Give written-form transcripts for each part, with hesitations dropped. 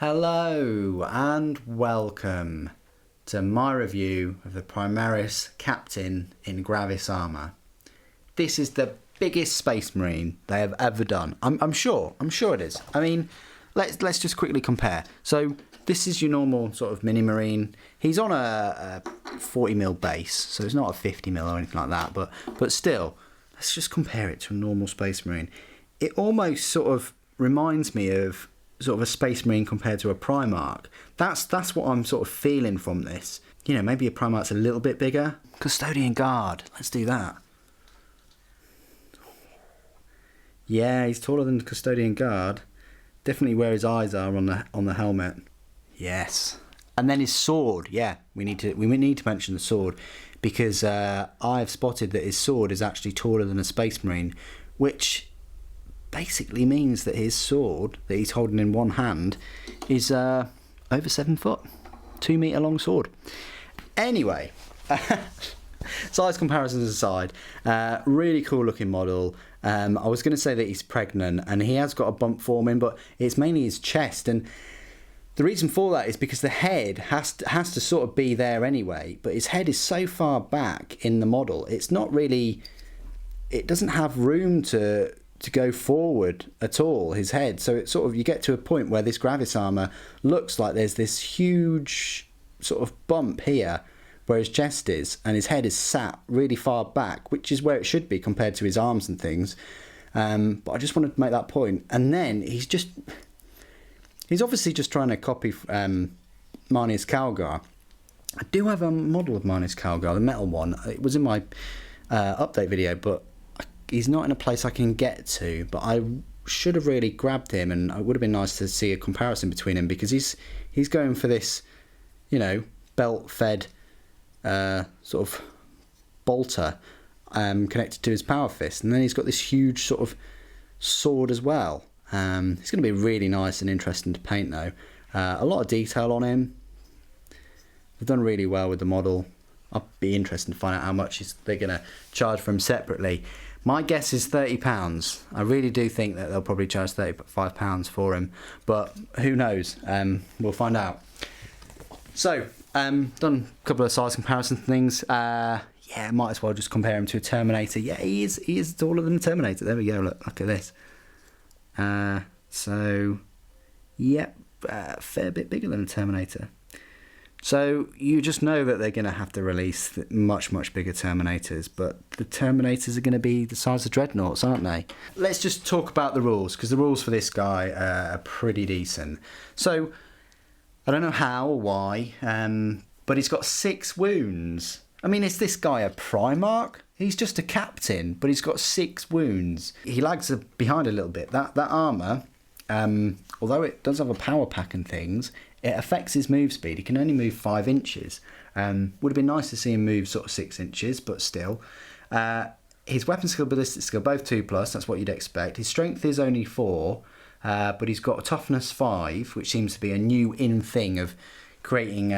Hello and welcome to my review of the Primaris Captain in Gravis Armour. This is the biggest Space Marine they have ever done. I'm sure it is. I mean, let's just quickly compare. So this is your normal sort of mini marine. He's on a 40mm base, so it's not a 50mm or anything like that. But still, let's just compare it to a normal Space Marine. It almost sort of reminds me of sort of a Space Marine compared to a Primarch. That's what I'm sort of feeling from this. You know, maybe a Primarch's a little bit bigger. Custodian Guard, let's do that. Yeah, he's taller than the Custodian Guard. Definitely where his eyes are on the helmet. Yes. And then his sword. Yeah, we need to mention the sword because I've spotted that his sword is actually taller than a Space Marine, which basically means that his sword that he's holding in one hand is over 7 foot, 2 metre long sword. Anyway, size comparisons aside, really cool looking model. I was going to say that he's pregnant and he has got a bump forming, but it's mainly his chest, and the reason for that is because the head has to sort of be there anyway, but his head is so far back in the model, it doesn't have room to go forward at all, his head. So it's sort of, you get to a point where this Gravis armour looks like there's this huge sort of bump here where his chest is, and his head is sat really far back, which is where it should be compared to his arms and things. But I just wanted to make that point. And then he's obviously just trying to copy Marneus Calgar. I do have a model of Marneus Calgar, the metal one. It was in my update video, but he's not in a place I can get to, but I should have really grabbed him, and it would have been nice to see a comparison between him, because he's going for this, you know, belt-fed sort of bolter connected to his power fist, and then he's got this huge sort of sword as well. It's going to be really nice and interesting to paint though. A lot of detail on him. They've done really well with the model. I'll be interested to find out how much they're going to charge for him separately. My guess is £30. I really do think that they'll probably charge £35 for him, but who knows? We'll find out. So, done a couple of size comparison things. Yeah, might as well just compare him to a Terminator. Yeah, he is taller than a Terminator. There we go. Look at this. So, yep, fair bit bigger than a Terminator. So you just know that they're going to have to release much bigger Terminators, but the Terminators are going to be the size of Dreadnoughts, aren't they? Let's just talk about the rules, because the rules for this guy are pretty decent. So I don't know how or why, but he's got 6 wounds. I mean, is this guy a Primarch? He's just a captain, but he's got 6 wounds. He lags behind a little bit. That armour, although it does have a power pack and things, it affects his move speed. He can only move 5 inches. Would have been nice to see him move sort of 6 inches, but still. His weapon skill, ballistic skill, both 2+, that's what you'd expect. His strength is only 4, but he's got a toughness 5, which seems to be a new in thing of creating,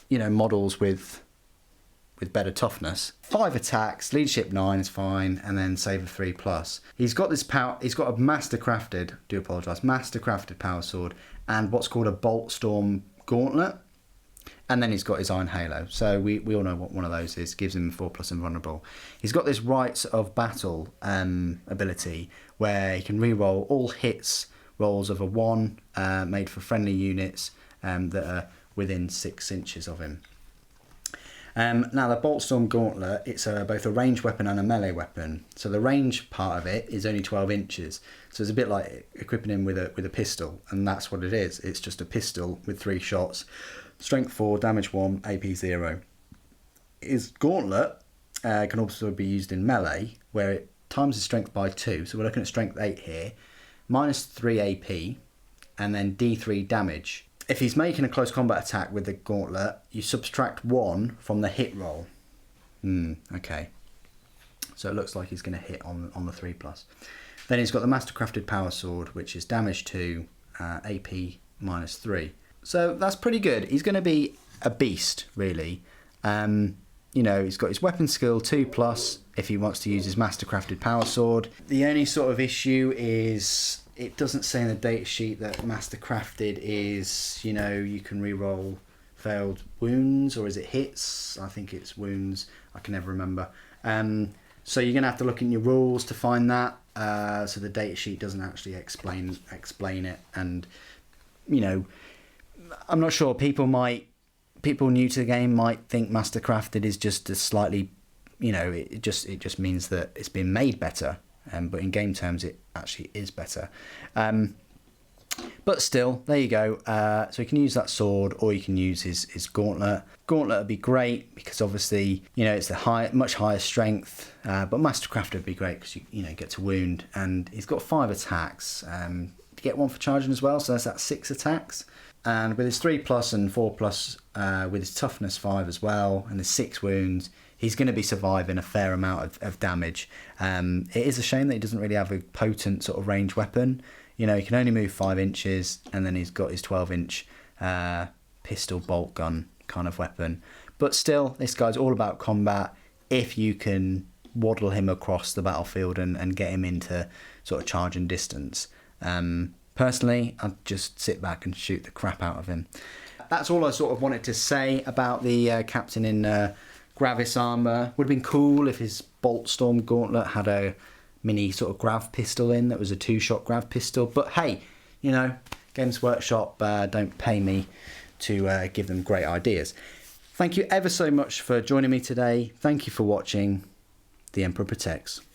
you know, models with better toughness. 5 attacks, leadership 9 is fine, and then saver 3+. He's got this power. He's got a master-crafted power sword, and what's called a Bolt Storm Gauntlet, and then he's got his Iron Halo. So we all know what one of those is. Gives him 4+ invulnerable. He's got this Rites of Battle ability where he can reroll all hits rolls of a 1 made for friendly units that are within 6 inches of him. Now the Bolt Storm Gauntlet, it's both a ranged weapon and a melee weapon. So the range part of it is only 12 inches. So it's a bit like equipping him with a pistol, and that's what it is. It's just a pistol with 3 shots, strength 4, damage 1, AP 0. His Gauntlet can also be used in melee, where it times his strength by 2. So we're looking at strength 8 here, minus 3 AP, and then D3 damage. If he's making a close combat attack with the Gauntlet, you subtract 1 from the hit roll. Okay. So it looks like he's going to hit on the 3+. Then he's got the Mastercrafted Power Sword, which is damage 2, AP minus 3. So that's pretty good. He's going to be a beast, really. You know, he's got his weapon skill 2+ if he wants to use his Mastercrafted Power Sword. The only sort of issue is it doesn't say in the data sheet that Mastercrafted is, you know, you can re-roll failed wounds, or is it hits? I think it's wounds. I can never remember. So you're going to have to look in your rules to find that. So the data sheet doesn't actually explain it. And, you know, I'm not sure. People new to the game might think Mastercrafted is just a slightly, you know, it just means that it's been made better. But in game terms, it actually is better. But still, there you go. So you can use that sword, or you can use his gauntlet. Gauntlet would be great because obviously, you know, it's much higher strength. But Mastercraft would be great because you know, get to wound, and he's got 5 attacks. To get 1 for charging as well, so that's 6 attacks. And with his 3+ and 4+, with his toughness 5 as well, and his 6 wounds, he's going to be surviving a fair amount of damage. It is a shame that he doesn't really have a potent sort of range weapon. You know, he can only move 5 inches, and then he's got his 12-inch pistol bolt gun kind of weapon. But still, this guy's all about combat. If you can waddle him across the battlefield and get him into sort of charging distance. Personally, I'd just sit back and shoot the crap out of him. That's all I sort of wanted to say about the captain in Gravis Armour. Would have been cool if his Bolt Storm Gauntlet had a mini sort of grav pistol in that was a 2-shot grav pistol. But hey, you know, Games Workshop don't pay me to give them great ideas. Thank you ever so much for joining me today. Thank you for watching. The Emperor Protects.